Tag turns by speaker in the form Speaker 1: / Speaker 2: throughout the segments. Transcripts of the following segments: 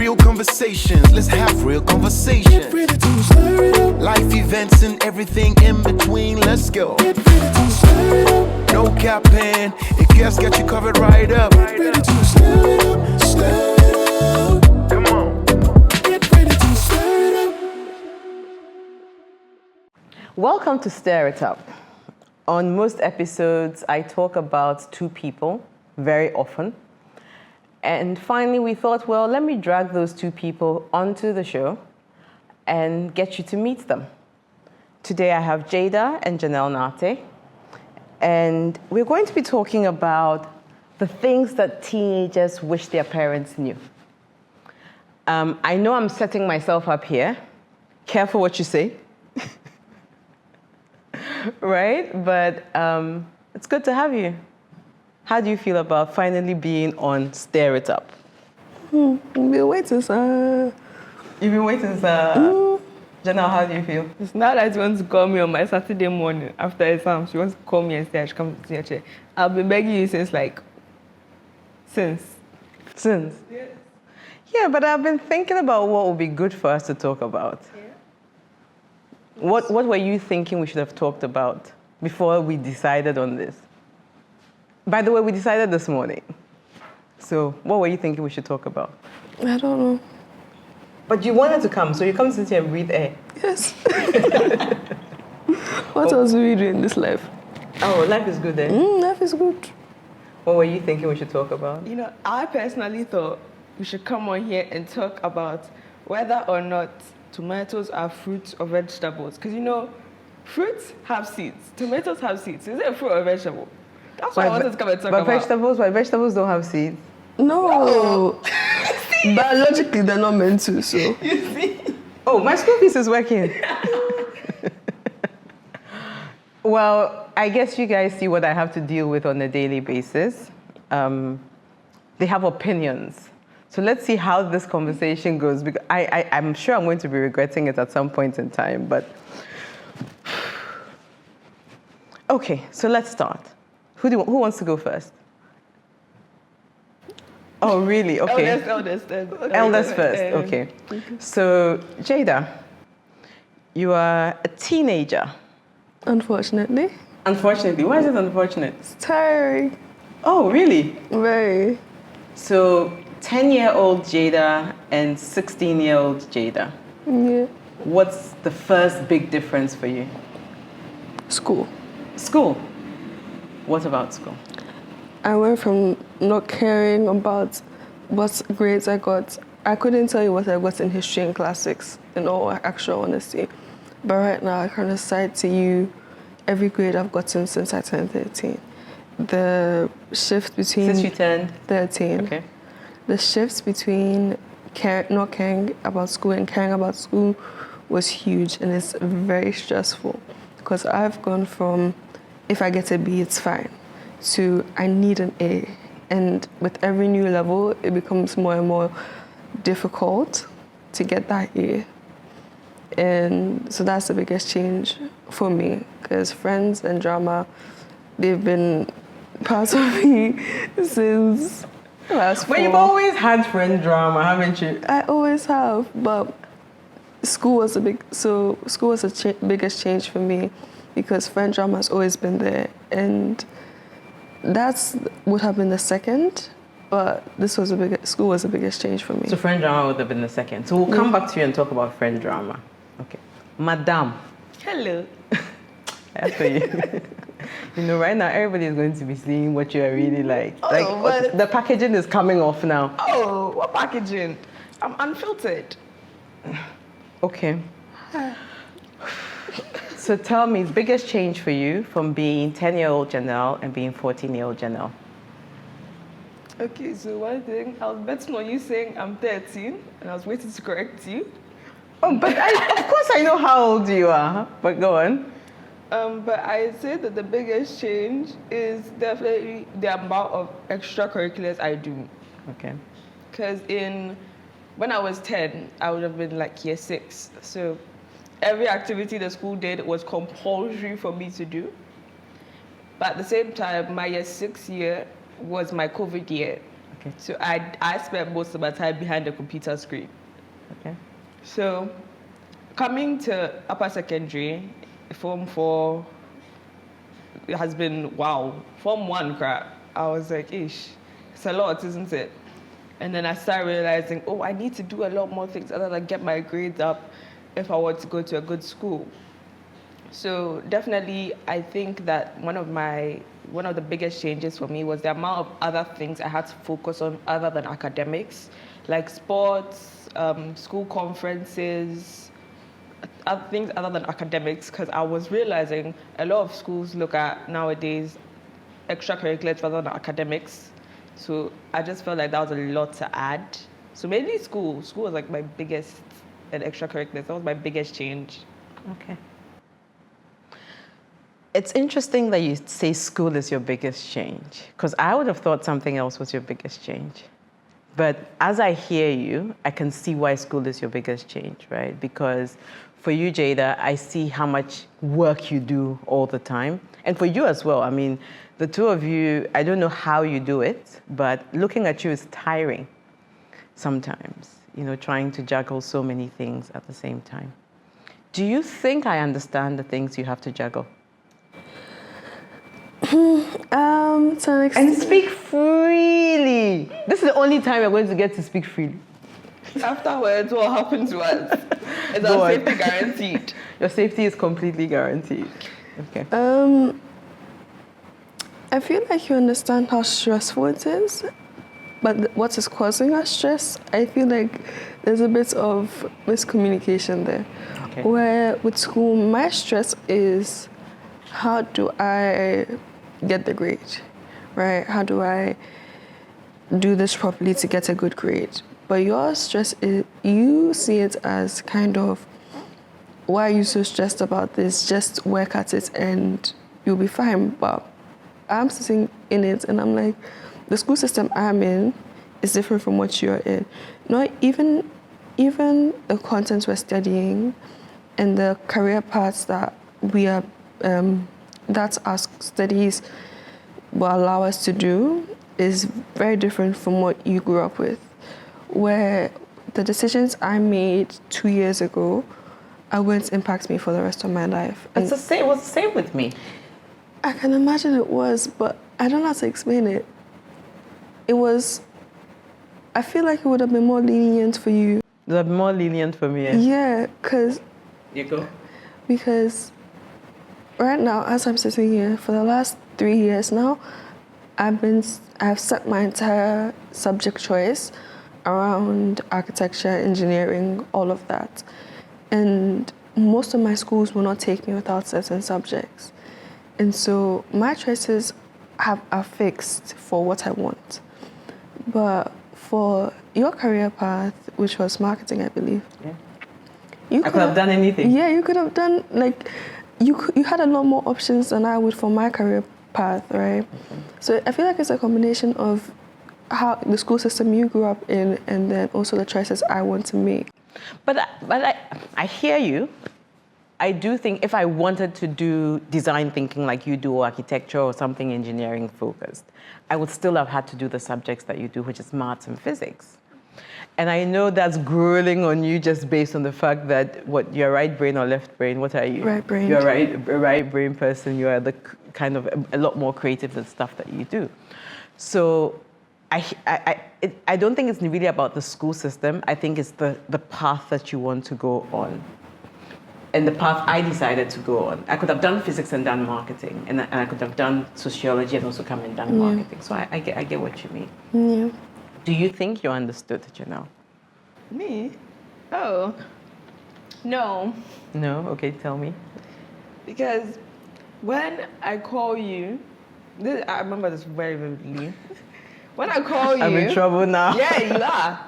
Speaker 1: real conversations. Let's have real conversations.
Speaker 2: Get ready to stir it up.
Speaker 1: Life events and everything in between. Let's go.
Speaker 2: Get ready to stir it up.
Speaker 1: No capping. If guests got you covered right up.
Speaker 2: Get ready to stir it up. Stir it up.
Speaker 1: Come on.
Speaker 2: Get ready to stir it up.
Speaker 3: Welcome to Stir It Up. On most episodes, I talk about two people very often. And finally, we thought, well, let me drag those two people onto the show and get you to meet them. Today, I have Jada and Janelle Nate. And we're going to be talking about the things that teenagers wish their parents knew. I know I'm setting myself up here. Careful what you say. Right? But it's good to have you. How do you feel about finally being on Stir It Up?
Speaker 4: I've been waiting, sir.
Speaker 3: You've been waiting, sir. Janelle, how do you feel?
Speaker 4: It's now that you want to call me on my Saturday morning after exams. She wants to call me and say I should come to your chair. I've been begging you since.
Speaker 3: Since?
Speaker 4: Yes.
Speaker 3: Yeah, but I've been thinking about what would be good for us to talk about.
Speaker 4: Yeah.
Speaker 3: What were you thinking we should have talked about before we decided on this? By the way, we decided this morning. So what were you thinking we should talk about?
Speaker 4: I don't know.
Speaker 3: But you wanted to come, so you come to sit here and breathe air.
Speaker 4: Yes. What else do we do in this life?
Speaker 3: Oh, life is good then.
Speaker 4: Life is good.
Speaker 3: What were you thinking we should talk about?
Speaker 4: You know, I personally thought we should come on here and talk about whether or not tomatoes are fruits or vegetables. Because, you know, fruits have seeds. Tomatoes have seeds. Is it a fruit or a vegetable? That's what I wanted to come and talk about.
Speaker 3: But vegetables don't have seeds.
Speaker 4: No. Biologically, they're not meant to, so.
Speaker 3: You see? Oh, my school fees is working. Well, I guess you guys see what I have to deal with on a daily basis. They have opinions. So let's see how this conversation goes. Because I'm sure I'm going to be regretting it at some point in time, but. Okay, so let's start. Who wants to go first? Oh, really? Okay.
Speaker 4: Eldest
Speaker 3: First, okay. So, Jada, you are a teenager.
Speaker 4: Unfortunately.
Speaker 3: Unfortunately. Why is it unfortunate?
Speaker 4: It's tiring.
Speaker 3: Oh, really?
Speaker 4: Very.
Speaker 3: So, 10-year-old Jada and 16-year-old Jada.
Speaker 4: Yeah.
Speaker 3: What's the first big difference for you?
Speaker 4: School.
Speaker 3: School. What about school?
Speaker 4: I went from not caring about what grades I got. I couldn't tell you what I got in history and classics, in all actual honesty. But right now, I can recite to you every grade I've gotten since I turned 13. The shift between...
Speaker 3: Since you turned?
Speaker 4: 13.
Speaker 3: Okay.
Speaker 4: The shift between not caring about school and caring about school was huge, and it's very stressful. Because I've gone from, if I get a B, it's fine, to I need an A. And with every new level, it becomes more and more difficult to get that A. And so that's the biggest change for me, because friends and drama, they've been part of me since class 4.
Speaker 3: But you've always had friend drama, haven't you?
Speaker 4: I always have, but school was the biggest change for me, because friend drama has always been there, and that's would have been the second, but school was the biggest change for me.
Speaker 3: So friend drama would have been the second. So we'll come back to you and talk about friend drama. Okay. Madam.
Speaker 4: Hello.
Speaker 3: That's for you. You know, right now everybody is going to be seeing what you are really like.
Speaker 4: But
Speaker 3: the packaging is coming off now.
Speaker 4: Oh, what packaging? I'm unfiltered.
Speaker 3: Okay. So tell me, the biggest change for you from being 10-year-old Janelle and being 14-year-old Janelle?
Speaker 4: Okay, so one thing, I was betting on you saying I'm 13, and I was waiting to correct you.
Speaker 3: Oh, but of course I know how old you are, but go on.
Speaker 4: But I say that the biggest change is definitely the amount of extracurriculars I do.
Speaker 3: Okay.
Speaker 4: Because when I was 10, I would have been like year 6. So every activity the school did was compulsory for me to do. But at the same time, my year 6 year was my COVID year.
Speaker 3: Okay.
Speaker 5: So I spent most of my time behind the computer screen.
Speaker 3: Okay.
Speaker 5: So coming to upper secondary, Form 4, it has been, wow. Form 1 crap. I was like, ish, it's a lot, isn't it? And then I started realizing, oh, I need to do a lot more things other than get my grades up if I want to go to a good school. So definitely, I think that one of the biggest changes for me was the amount of other things I had to focus on other than academics, like sports, school conferences, other things other than academics, because I was realizing a lot of schools look at nowadays extracurriculars rather than academics. So I just felt like that was a lot to add. So mainly school was like my biggest, and extracurriculars, that was my biggest change.
Speaker 3: Okay. It's interesting that you say school is your biggest change, because I would have thought something else was your biggest change. But as I hear you, I can see why school is your biggest change, right? Because for you, Jada, I see how much work you do all the time. And for you as well. I mean, the two of you, I don't know how you do it, but looking at you is tiring sometimes, trying to juggle so many things at the same time. Do you think I understand the things you have to juggle?
Speaker 4: To an extent.
Speaker 3: And speak freely. This is the only time you're going to get to speak freely.
Speaker 5: Afterwards, what happened to us? Is our safety guaranteed?
Speaker 3: Your safety is completely guaranteed. Okay.
Speaker 4: I feel like you understand how stressful it is, but what is causing us stress, I feel like there's a bit of miscommunication there.
Speaker 3: Okay.
Speaker 4: Where with school, my stress is how do I get the grade, right? How do I do this properly to get a good grade? But your stress is, you see it as kind of, why are you so stressed about this? Just work at it and you'll be fine. But I'm sitting in it and I'm like, the school system I'm in is different from what you're in. Not even the content we're studying and the career paths that we are, that our studies will allow us to do is very different from what you grew up with. Where the decisions I made 2 years ago are going to impact me for the rest of my life.
Speaker 3: It was the same with me.
Speaker 4: I can imagine it was, but I don't know how to explain it. I feel like it would have been more lenient for you.
Speaker 3: It would have been more lenient for me.
Speaker 4: Yeah, because
Speaker 3: You go.
Speaker 4: Because right now, as I'm sitting here, for the last 3 years now, I've set my entire subject choice around architecture, engineering, all of that. And most of my schools will not take me without certain subjects. And so my choices are fixed for what I want. But for your career path, which was marketing, I believe.
Speaker 3: Yeah. I could have done anything.
Speaker 4: Yeah, you could have done, you had a lot more options than I would for my career path, right?
Speaker 3: Okay.
Speaker 4: So I feel like it's a combination of how the school system you grew up in and then also the choices I want to make.
Speaker 3: But I hear you. I do think if I wanted to do design thinking like you do, or architecture or something engineering focused, I would still have had to do the subjects that you do, which is maths and physics. And I know that's grueling on you just based on the fact that, you're right brain or left brain? What are you?
Speaker 4: Right brain.
Speaker 3: You're a right brain person. You are the kind of a lot more creative than stuff that you do. So I don't think it's really about the school system. I think it's the path that you want to go on. And the path I decided to go on. I could have done physics and done marketing, and I could have done sociology and also come and done marketing. So I get what you mean.
Speaker 4: Yeah.
Speaker 3: Do you think you understood, Janelle?
Speaker 5: Me? Oh, no.
Speaker 3: No? Okay, tell me.
Speaker 5: Because when I call you, I remember this very vividly. When I call you...
Speaker 3: I'm in trouble now.
Speaker 5: Yeah, you are.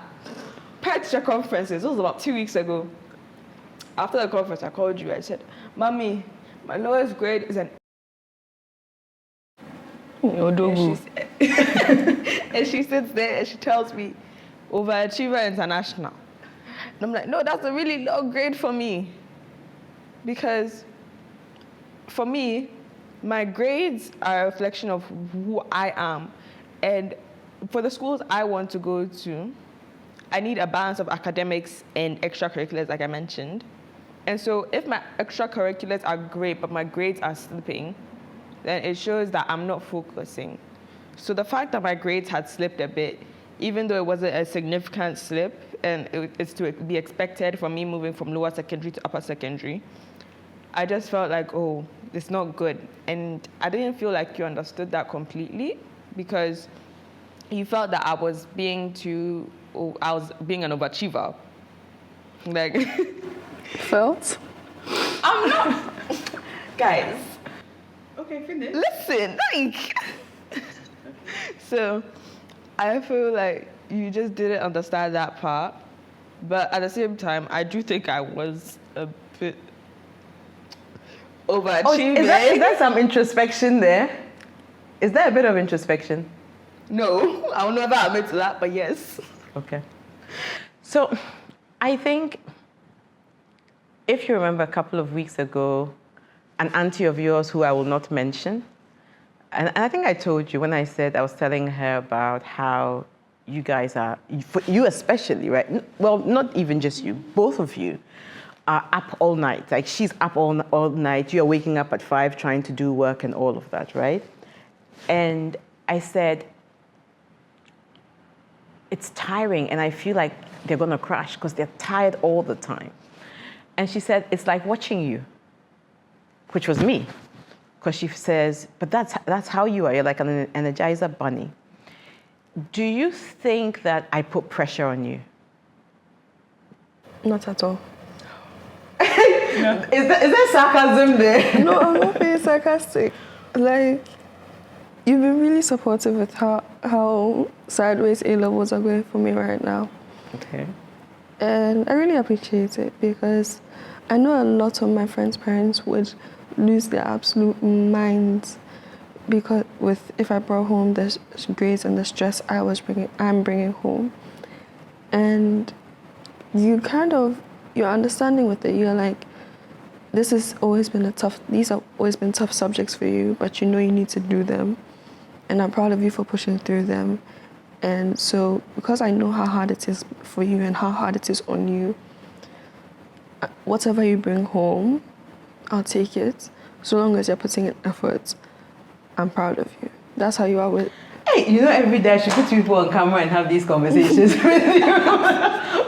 Speaker 5: Parental conferences, it was about 2 weeks ago. After the conference, I called you. I said, Mommy, my lowest grade is an... And she sits there and she tells me, Overachiever International. And I'm like, no, that's a really low grade for me. Because for me, my grades are a reflection of who I am. And for the schools I want to go to, I need a balance of academics and extracurriculars, like I mentioned. And so if my extracurriculars are great, but my grades are slipping, then it shows that I'm not focusing. So the fact that my grades had slipped a bit, even though it wasn't a significant slip, and it's to be expected from me moving from lower secondary to upper secondary, I just felt like, oh, it's not good. And I didn't feel like you understood that completely, because you felt that I was being an overachiever. Like,
Speaker 4: Felt?
Speaker 5: I'm not. Guys,
Speaker 6: Okay, finish.
Speaker 5: listen, like. So, I feel like you just didn't understand that part. But at the same time, I do think I was a bit overachieving.
Speaker 3: Oh, is that some introspection there? Is there a bit of introspection?
Speaker 5: No, I'll never admit to that, but yes.
Speaker 3: Okay. So, I think if you remember a couple of weeks ago, an auntie of yours who I will not mention, and I think I told you when I said I was telling her about how you guys are, for you especially, right? Well, not even just you, both of you are up all night. Like she's up all night, you're waking up at 5 trying to do work and all of that, right? And I said, it's tiring and I feel like they're gonna crash because they're tired all the time. And she said, it's like watching you, which was me. Because she says, but that's how you are, you're like an Energizer bunny. Do you think that I put pressure on you?
Speaker 4: Not at all.
Speaker 3: Is there sarcasm there?
Speaker 4: No, I'm not being sarcastic. Like, you've been really supportive with how sideways A-levels are going for me right now.
Speaker 3: Okay.
Speaker 4: And I really appreciate it because I know a lot of my friends' parents would lose their absolute minds because if I brought home the grades and the stress I'm bringing home. And you're understanding with it. You're like, these have always been tough subjects for you, but you know you need to do them. And I'm proud of you for pushing through them. And so, because I know how hard it is for you and how hard it is on you, whatever you bring home, I'll take it. So long as you're putting in effort, I'm proud of you. That's how you are with.
Speaker 3: Hey, you know, every day I should put people on camera and have these conversations with you.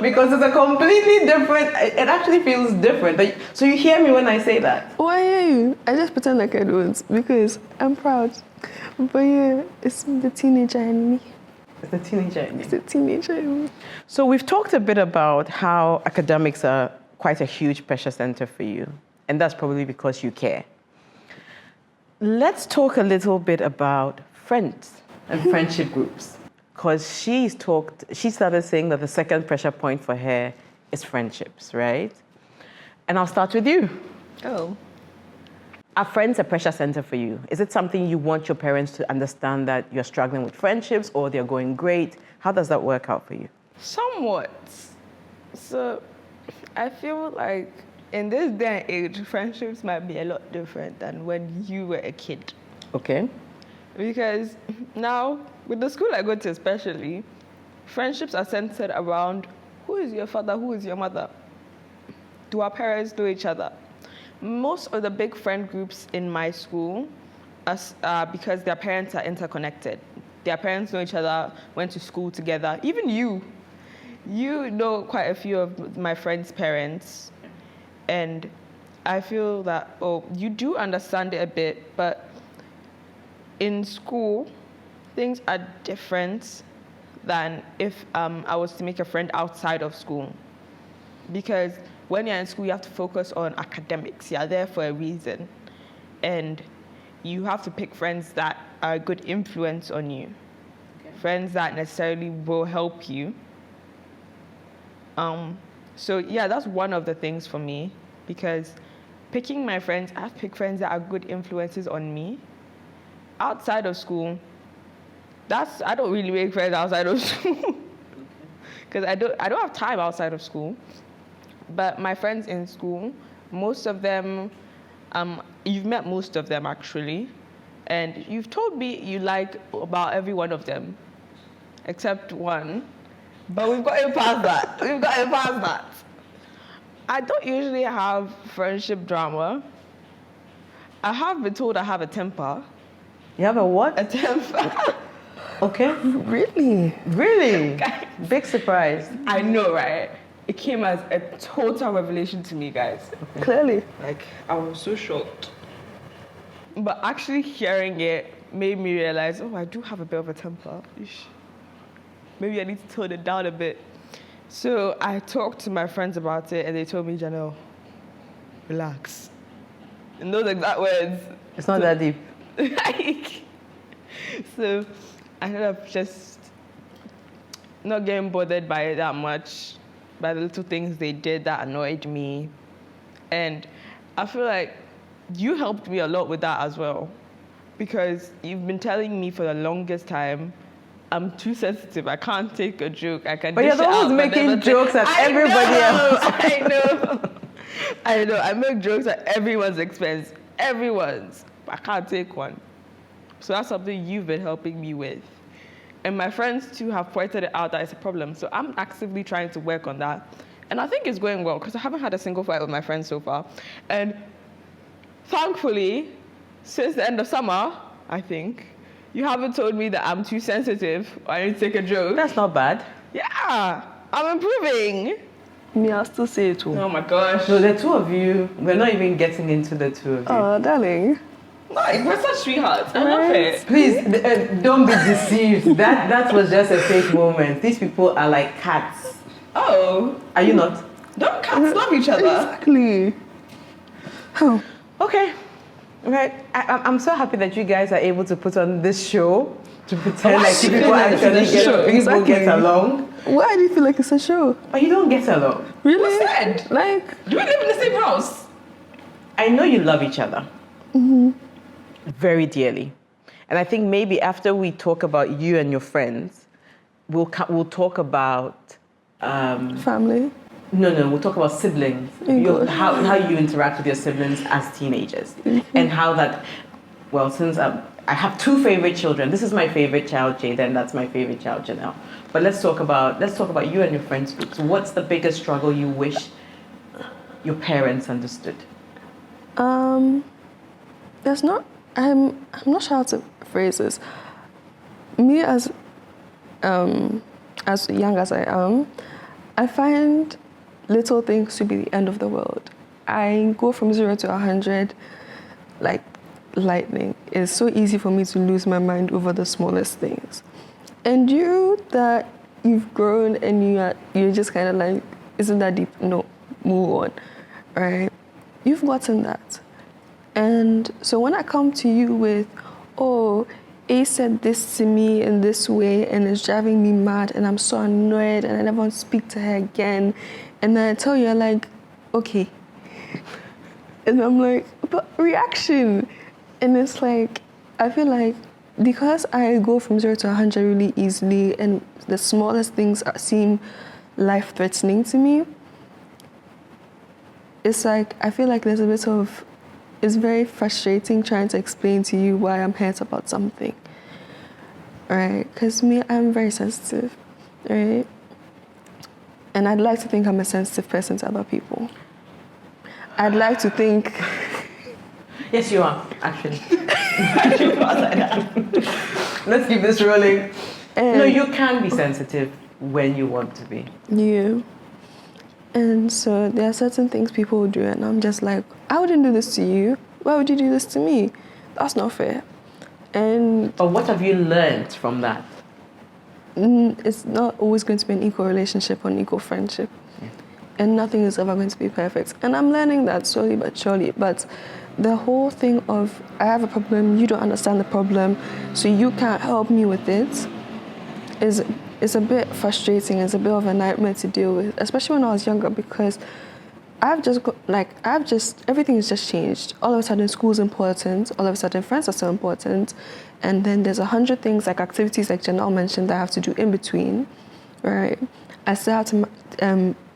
Speaker 3: Because it's a completely different, it actually feels different. So you hear me when I say that?
Speaker 4: Oh, I hear you. I just pretend like I don't because I'm proud. But yeah, it's the teenager in me.
Speaker 3: It's the teenager in you.
Speaker 4: It's the teenager in me.
Speaker 3: So we've talked a bit about how academics are quite a huge pressure center for you. And that's probably because you care. Let's talk a little bit about friends and friendship groups. Because she started saying that the second pressure point for her is friendships, right? And I'll start with you.
Speaker 5: Oh.
Speaker 3: Are friends a pressure center for you? Is it something you want your parents to understand that you're struggling with friendships or they're going great? How does that work out for you?
Speaker 5: Somewhat. So I feel like in this day and age, friendships might be a lot different than when you were a kid.
Speaker 3: Okay.
Speaker 5: Because now, with the school I go to especially, friendships are centered around who is your father, who is your mother? Do our parents know each other? Most of the big friend groups in my school are because their parents are interconnected. Their parents know each other, went to school together. Even you know quite a few of my friends' parents. And I feel that, you do understand it a bit, but in school, things are different than if I was to make a friend outside of school. Because when you're in school, you have to focus on academics. You're there for a reason. And you have to pick friends that are a good influence on you. Okay. Friends that necessarily will help you. So yeah, that's one of the things for me. Because picking my friends, I have to pick friends that are good influences on me. Outside of school, I don't really make friends outside of school. Because I don't have time outside of school. But my friends in school, most of them, you've met most of them actually, and you've told me you like about every one of them. except one. But we've gotten past that. We've gotten past that. I don't usually have friendship drama. I have been told I have a temper.
Speaker 3: You have a what?
Speaker 5: A temper.
Speaker 3: Okay.
Speaker 4: Really?
Speaker 3: Really? Big surprise.
Speaker 5: I know, right? It came as a total revelation to me, guys.
Speaker 4: Clearly.
Speaker 5: Like, I was so shocked. But actually hearing it made me realize, oh, I do have a bit of a temper. Ish. Maybe I need to tone it down a bit. So I talked to my friends about it, and they told me, Janelle, relax. In those exact words.
Speaker 3: It's not that deep.
Speaker 5: Like, so I ended up just not getting bothered by it that much, by the little things they did that annoyed me. And I feel like you helped me a lot with that as well, because you've been telling me for the longest time, I'm too sensitive. I can't take a joke. I can.
Speaker 3: But you're always making jokes at everybody else.
Speaker 5: I know. I make jokes at everyone's expense. Everyone's. I can't take one. So that's something you've been helping me with. And my friends too have pointed it out that it's a problem. So I'm actively trying to work on that. And I think it's going well because I haven't had a single fight with my friends so far. And thankfully, since the end of summer, I think, you haven't told me that I'm too sensitive or I need to take a joke.
Speaker 3: That's not bad.
Speaker 5: Yeah, I'm improving.
Speaker 4: Me, I'll still say it too.
Speaker 5: Oh my gosh.
Speaker 3: So the two of you, we're not even getting into the two of you.
Speaker 4: Oh, darling.
Speaker 5: Like, we're such sweethearts. I love it.
Speaker 3: Please, don't be deceived. That was just a fake moment. These people are like cats.
Speaker 5: Oh.
Speaker 3: Are you not?
Speaker 5: Don't cats love each other?
Speaker 4: Exactly. Oh.
Speaker 3: Okay. Right. I'm so happy that you guys are able to put on this show to pretend like
Speaker 5: should
Speaker 3: people
Speaker 5: we make
Speaker 3: actually
Speaker 5: this show?
Speaker 3: people get along.
Speaker 4: Why do you feel like it's a show?
Speaker 3: But you don't get along.
Speaker 4: Really?
Speaker 5: Who said?
Speaker 4: Like,
Speaker 5: Do we live in the same house?
Speaker 3: I know you love each other very dearly. And I think maybe after we talk about you and your friends, we'll talk about...
Speaker 4: family.
Speaker 3: No, we'll talk about siblings. How you interact with your siblings as teenagers. And how that... Well, since I have two favorite children. This is my favorite child, Jada, and that's my favorite child, Janelle. But let's talk about you and your friends' groups. What's the biggest struggle you wish your parents understood?
Speaker 4: There's not. I'm not sure how to phrase this. Me as young as I am, I find little things to be the end of the world. I go from 0 to 100 like lightning. It's so easy for me to lose my mind over the smallest things. And you that you've grown and you're just kind of like, isn't that deep? No, move on, right? You've gotten that. And so when I come to you with, oh, A said this to me in this way and it's driving me mad and I'm so annoyed and I never want to speak to her again. And then I tell you, I'm like, okay. And I'm like, but reaction. And it's like, I feel like because I go from 0 to 100 really easily and the smallest things seem life-threatening to me, it's like, I feel like there's a bit of, it's very frustrating trying to explain to you why I'm hurt about something, right? Because me, I'm very sensitive, right? And I'd like to think I'm a sensitive person to other people. I'd like to think...
Speaker 3: Yes, you are, actually. Let's keep this rolling. No, you can be sensitive when you want to be.
Speaker 4: Yeah. And so there are certain things people will do, and I'm just like, I wouldn't do this to you. Why would you do this to me? That's not fair. And
Speaker 3: But what have you learned from that?
Speaker 4: it's not always going to be an equal relationship or an equal friendship. Yeah. And nothing is ever going to be perfect. And I'm learning that slowly but surely. But the whole thing of, I have a problem, you don't understand the problem, so you can't help me with it, is a bit frustrating. It's a bit of a nightmare to deal with, especially when I was younger, because everything has just changed. All of a sudden, school's important. All of a sudden, friends are so important. And then there's 100 things, like activities like Janelle mentioned, that I have to do in between, right? I still have to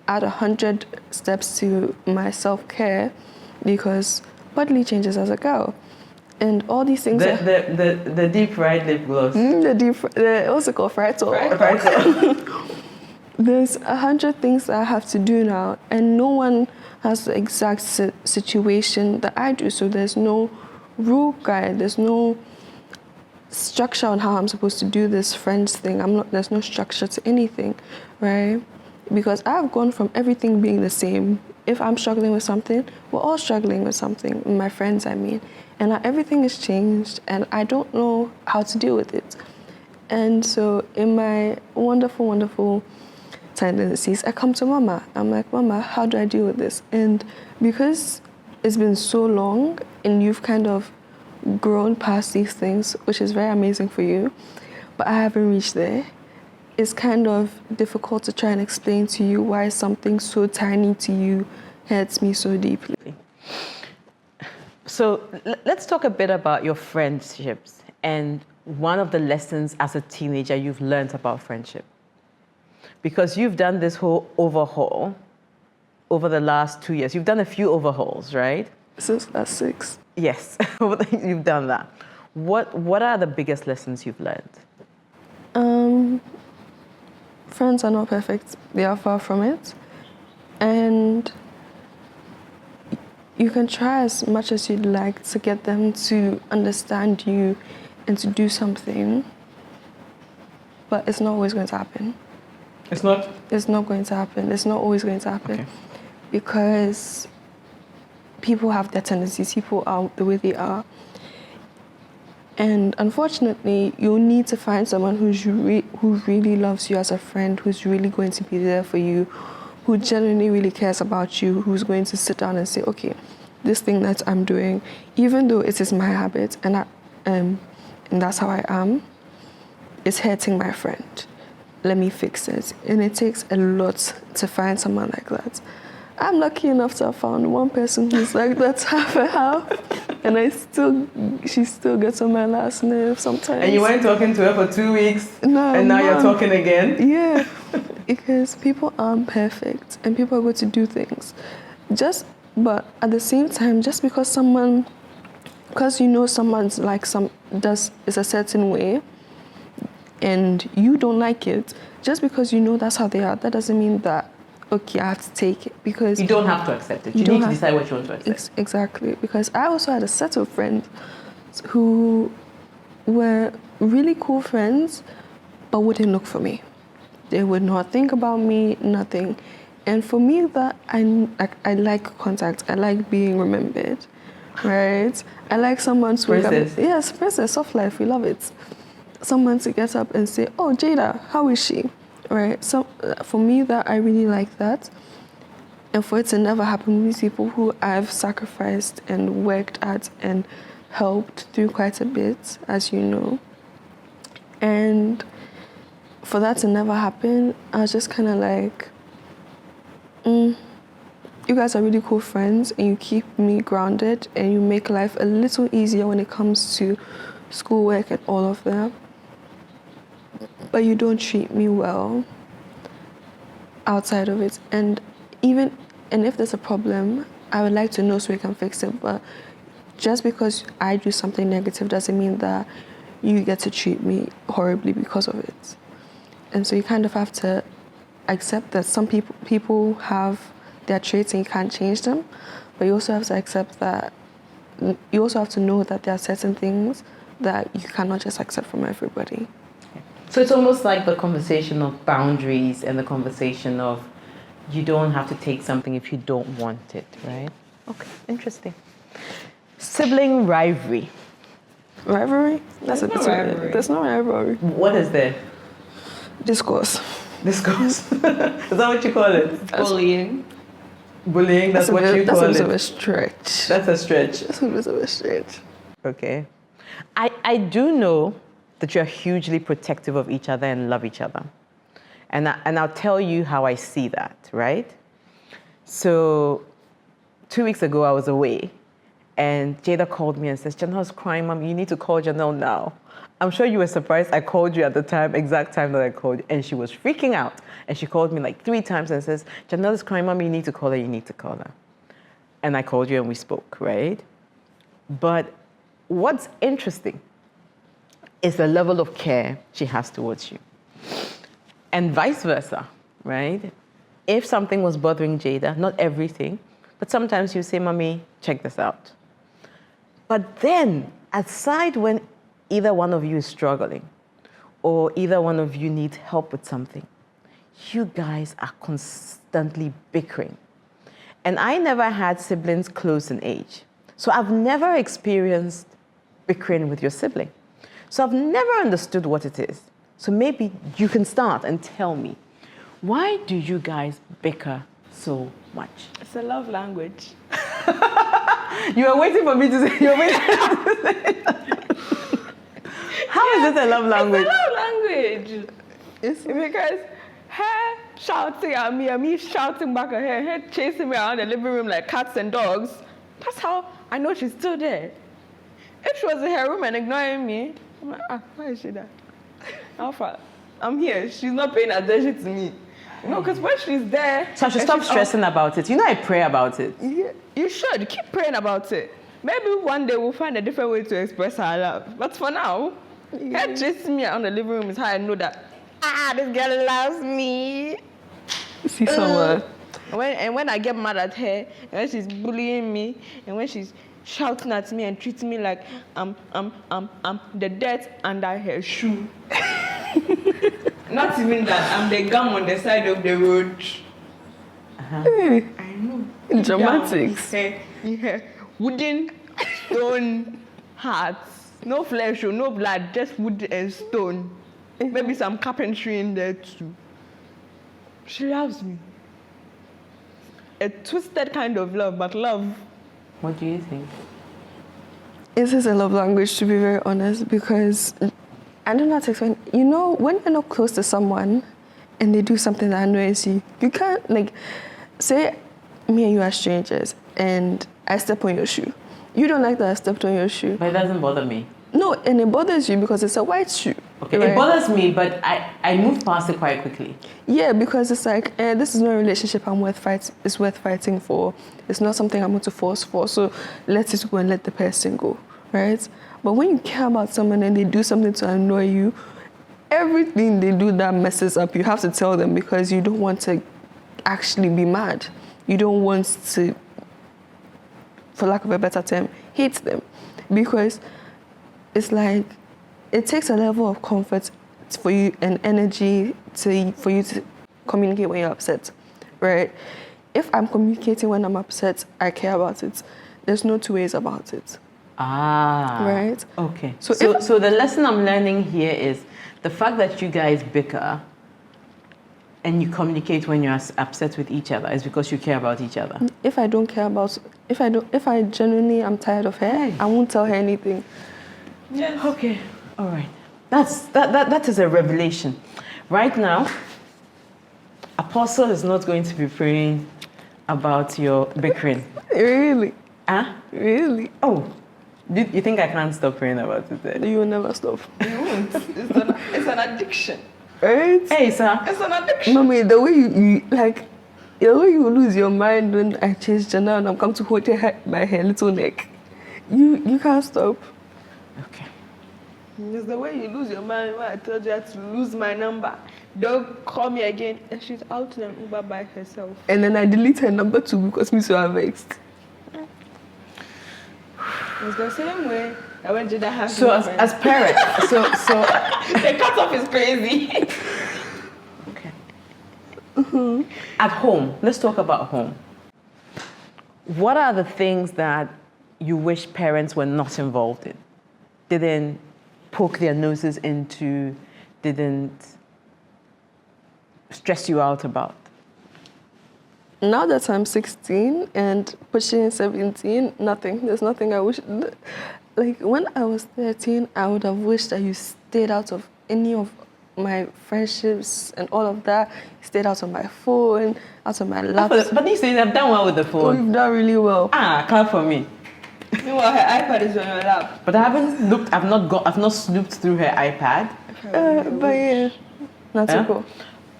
Speaker 4: add 100 steps to my self-care because bodily changes as a girl. And all these things are
Speaker 3: The deep fried lip gloss.
Speaker 4: what's it called? Parental.
Speaker 3: Parental.
Speaker 4: There's 100 things that I have to do now, and no one has the exact situation that I do. So there's no rule guide. There's no structure on how I'm supposed to do this friends thing. There's no structure to anything, right? Because I've gone from everything being the same. If I'm struggling with something, we're all struggling with something. My friends, I mean. And now everything has changed, and I don't know how to deal with it. And so in my wonderful, wonderful tendencies, I come to Mama. I'm like, Mama, how do I deal with this? And because it's been so long and you've kind of grown past these things, which is very amazing for you, but I haven't reached there, it's kind of difficult to try and explain to you why something so tiny to you hurts me so deeply.
Speaker 3: So let's talk a bit about your friendships and one of the lessons as a teenager you've learned about friendship. Because you've done this whole overhaul over the last 2 years. You've done a few overhauls, right?
Speaker 4: Since class 6.
Speaker 3: Yes, you've done that. What are the biggest lessons you've learned?
Speaker 4: Friends are not perfect. They are far from it. And you can try as much as you'd like to get them to understand you and to do something, but it's not always going to happen.
Speaker 3: It's not?
Speaker 4: It's not going to happen. It's not always going to happen.
Speaker 3: Okay.
Speaker 4: Because people have their tendencies. People are the way they are. And unfortunately, you'll need to find someone who really loves you as a friend, who's really going to be there for you, who genuinely really cares about you, who's going to sit down and say, okay, this thing that I'm doing, even though it is my habit and that's how I am, it's hurting my friend. Let me fix it. And it takes a lot to find someone like that. I'm lucky enough to have found one person who's like that half and half. And she still gets on my last nerve sometimes.
Speaker 3: And you weren't talking to her for 2 weeks?
Speaker 4: No.
Speaker 3: And now you're talking again?
Speaker 4: Yeah. Because people aren't perfect and people are going to do things. But at the same time, just because you know someone's like is a certain way and you don't like it, just because you know that's how they are, that doesn't mean that, okay, I have to take it, because
Speaker 3: you don't have to accept it. You need to decide what you want to accept.
Speaker 4: Exactly, because I also had a set of friends who were really cool friends, but wouldn't look for me. They would not think about me, nothing. And for me, that I like contact. I like being remembered, right? I like someone to wake up. Yes, princess, soft life, we love it. Someone to get up and say, "Oh, Jada, how is she?" Right? So for me, that I really like that. And for it to never happen with people who I've sacrificed and worked at and helped through quite a bit, as you know. And for that to never happen, I was just kind of like, you guys are really cool friends and you keep me grounded and you make life a little easier when it comes to schoolwork and all of that. But you don't treat me well outside of it. And if there's a problem, I would like to know so we can fix it. But just because I do something negative doesn't mean that you get to treat me horribly because of it. And so you kind of have to accept that some people have their traits and you can't change them. But you also have to accept that, you also have to know that there are certain things that you cannot just accept from everybody.
Speaker 3: So it's almost like the conversation of boundaries and the conversation of you don't have to take something if you don't want it, right? Okay, interesting. Sibling rivalry.
Speaker 4: Rivalry?
Speaker 5: There's no rivalry.
Speaker 4: There's no rivalry.
Speaker 3: What is there?
Speaker 4: Discourse.
Speaker 3: Discourse. Is that what you call it?
Speaker 5: Bullying.
Speaker 3: Bullying, that's what you call it.
Speaker 4: That's a bit of a stretch.
Speaker 3: That's a stretch.
Speaker 4: That's a bit of a stretch.
Speaker 3: Okay. I do know that you're hugely protective of each other and love each other. And I'll tell you how I see that, right? So 2 weeks ago, I was away, and Jada called me and says, "Janelle's crying, Mom, you need to call Janelle now." I'm sure you were surprised I called you at the exact time that I called you, and she was freaking out. And she called me like 3 times and says, "Janelle's crying, Mom, you need to call her, you need to call her." And I called you and we spoke, right? But what's interesting is the level of care she has towards you. And vice versa, right? If something was bothering Jada, not everything, but sometimes you say, Mommy, check this out. But then, aside when either one of you is struggling or either one of you needs help with something, you guys are constantly bickering. And I never had siblings close in age. So I've never experienced bickering with your sibling. So I've never understood what it is. So maybe you can start and tell me, why do you guys bicker so much?
Speaker 5: It's a love language.
Speaker 3: You are waiting for me to say, you're waiting to say. How is it a love language?
Speaker 5: It's a love language. It's because her shouting at me and me shouting back at her chasing me around the living room like cats and dogs, that's how I know she's still there. If she was in her room and ignoring me, I'm like, why is she there? Alpha, I'm here. She's not paying attention to me. No, because when she's there...
Speaker 3: So I should stop stressing about it. You know I pray about it.
Speaker 5: Yeah, you should. Keep praying about it. Maybe one day we'll find a different way to express our love. But for now, her chasing me around the living room is how I know that, this girl loves me.
Speaker 4: See someone.
Speaker 5: And when I get mad at her, and when she's bullying me, and when she's shouting at me and treating me like I'm the dirt under her shoe. Not even that, I'm the gum on the side of the road.
Speaker 4: Hey,
Speaker 5: I know.
Speaker 4: dramatics.
Speaker 5: Yeah. Wooden, stone hearts. No flesh or no blood, just wood and stone. Maybe some carpentry in there too. She loves me. A twisted kind of love, but love.
Speaker 3: What do you think?
Speaker 4: It is a love language, to be very honest, because I don't know how to explain. You know, when you're not close to someone and they do something that annoys you, you can't, like, say me and you are strangers and I step on your shoe. You don't like that I stepped on your shoe.
Speaker 3: But it doesn't bother me.
Speaker 4: No, and it bothers you because it's a white shoe.
Speaker 3: Okay,
Speaker 4: right?
Speaker 3: it bothers me, but I move past it quite quickly.
Speaker 4: Yeah, because it's like, this is not a relationship it's worth fighting for. It's not something I'm going to force for, so let it go and let the person go, right? But when you care about someone and they do something to annoy you, everything they do that messes up, you have to tell them because you don't want to actually be mad. You don't want to, for lack of a better term, hate them. Because it's like, it takes a level of comfort for you and energy for you to communicate when you're upset, right? If I'm communicating when I'm upset, I care about it. There's no two ways about it.
Speaker 3: Ah.
Speaker 4: Right?
Speaker 3: Okay.
Speaker 4: So
Speaker 3: So the lesson I'm learning here is the fact that you guys bicker and you communicate when you're upset with each other is because you care about each other.
Speaker 4: If I genuinely am tired of her, I won't tell her anything.
Speaker 5: Yes.
Speaker 3: Okay. All right. That is a revelation. Right now, Apostle is not going to be praying about your bickering.
Speaker 4: Really?
Speaker 3: Huh?
Speaker 4: Really?
Speaker 3: Oh, you think I can't stop praying about it then?
Speaker 4: You will never stop.
Speaker 5: You won't. It's an addiction.
Speaker 4: Right?
Speaker 3: Hey, sir.
Speaker 5: It's an addiction.
Speaker 4: Mommy, the way you like, the way you lose your mind when I change Janelle and I'm come to hold her by her little neck, you can't stop.
Speaker 3: Okay.
Speaker 5: It's the way you lose your mind when I told you I had to lose my number. Don't call me again. And she's out in an Uber by herself.
Speaker 4: And then I delete her number too because me so I'm vexed.
Speaker 5: It's the same way I went to the house.
Speaker 3: So as parents, so
Speaker 5: the cutoff is crazy.
Speaker 3: okay. Mm-hmm. At home, let's talk about home. What are the things that you wish parents were not involved in? Didn't poke their noses into, didn't stress you out about?
Speaker 4: Now that I'm 16 and pushing 17, nothing. There's nothing I wish. Like when I was 13, I would have wished that you stayed out of any of my friendships and all of that. You stayed out of my phone, out of my laptop.
Speaker 3: But these days I've done well with the
Speaker 4: Oh,
Speaker 3: phone.
Speaker 4: you've done really well.
Speaker 3: Clap for me.
Speaker 5: Meanwhile, her iPad is on your lap.
Speaker 3: But I haven't looked. I've not snooped through her iPad.
Speaker 4: But yeah, not to go.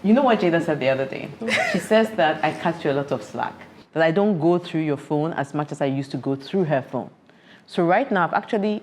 Speaker 3: You know what Jada said the other day? She says that I cut you a lot of slack. That I don't go through your phone as much as I used to go through her phone. So right now, I've actually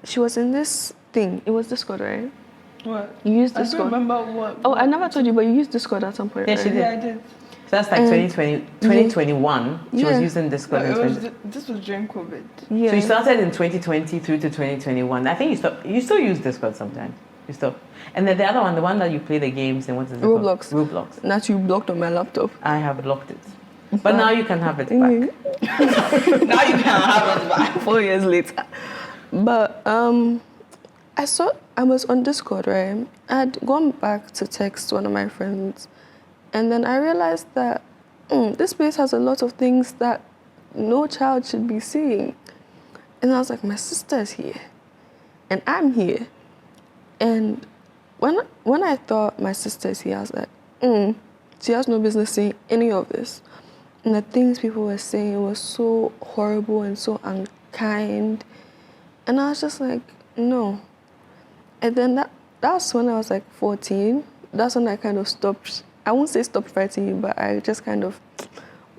Speaker 4: she was in this thing. It was Discord, right?
Speaker 5: What?
Speaker 4: You used
Speaker 5: I don't
Speaker 4: Discord.
Speaker 5: remember what.
Speaker 4: Oh, I never told you, but you used Discord at some point,
Speaker 3: Yeah,
Speaker 4: right?
Speaker 3: she did.
Speaker 5: Yeah, I did.
Speaker 3: So that's like
Speaker 4: And-
Speaker 3: 2021. She was
Speaker 4: Yeah.
Speaker 3: using
Speaker 5: No,
Speaker 3: Discord in
Speaker 5: it
Speaker 3: 20.
Speaker 5: was, this was during COVID.
Speaker 4: Yeah.
Speaker 3: So you started in 2020 through to 2021. I think you still use Discord sometimes. You still. And then the other one, the one that you play the games and what is it called?
Speaker 4: Roblox.
Speaker 3: Roblox.
Speaker 4: Not you blocked on my laptop.
Speaker 3: I have blocked it. But now you can have it back.
Speaker 5: Now you can't have it back.
Speaker 4: 4 years later. But I was on Discord, right? I had gone back to text one of my friends, and then I realized that this place has a lot of things that no child should be seeing. And I was like, my sister's here, and I'm here. And when I thought my sister's here, I was like, she has no business seeing any of this. And the things people were saying was so horrible and so unkind. And I was just like, no. And then that's when I was like 14. That's when I kind of stopped. I won't say stopped fighting you, but I just kind of